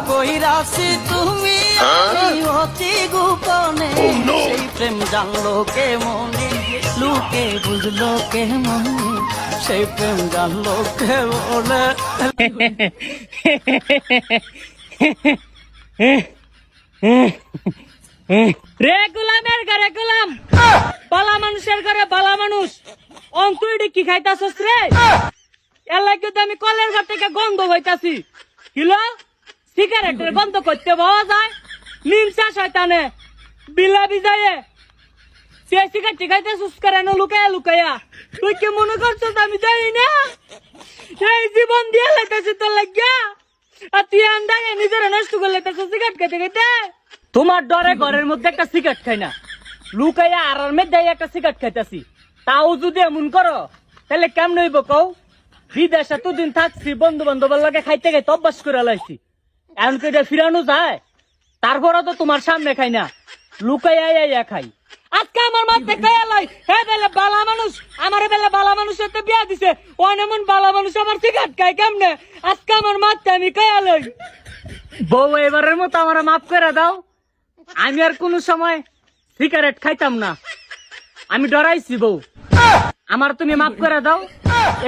কইরাছি তুমি অতি গোপনে সেই প্রেম জানলো কে মনে লোকে বুঝলো কে মনে সেই প্রেম জানলো কে বলে রে গোলামের ঘরে গোলাম বালা মানুষের ঘরে বালা মানুষ তুই কি খাইতাছস রে এর লাগে তো আমি কলের ঘর থেকে গন্ধ হইতাছি কিলো সিগারেটের গন্ধ করতে পাওয়া যায় নিমসা শয়তানে বিলা বিজায়ে সে সিগারেট খাইতেছস কেন লুকায়া লুকায়া তুই কি মনে করছস আমি জানি না এই জীবন দিয়ে লাইতাছি তোর লাগিয়া আর তুই আন্দাজে নিজের নষ্ট করে লাইতাছস সিগারেট খাইতে খাইতে তোমার ডরে ঘরের মধ্যে একটা সিগারেট খাই না লুকাইয়া আর মধ্যে একটা সিগারেট খাইতাছি তাও যদি এমন করো তাহলে কেমন হইব কও বিদেশে এতদিন থাকছি বন্ধু বান্ধবের লাগে খাইতে খাইতে অভ্যাস করে লাইছি এখন কি এটা ফিরানো যায় তারপরে তো তোমার সামনে খাই না লুকাইয়া খাই আজকে আমার মাঝে খাইয়া লাই হ্যাঁ বেলে বালা মানুষ আমার বেলে বালা মানুষের তো বিয়া দিছে অনেমন বালা মানুষ আমার সিগারেট খাই কেমনে আজকে আমার মাঝে আমি খাইয়া লাই বউ এবারের মতো আমার মাফ করে দাও আমি আর কোন সময় সিগারেট খাইতাম না আমি ডরাইছি বউ আমার তুমি মাফ করে দাও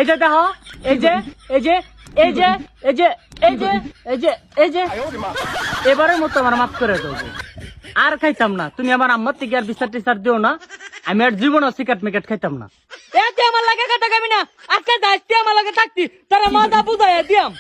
এই যে দেখো এই যে এই যে এই যে এই যে এই যে এই যে এই যে এবারের মতো আমার মাফ করে দাও আর খাইতাম না তুমি আমার আম্মার থেকে আর বিচার টিচার দিও না আমি আর জীবনও সিগারেট মিকেট খাইতাম না এতে আমার লাগে কথা খাবি না আজকে যাইতে আমার লাগে থাকতি তারা মাথা বুঝাইয়া দিয়াম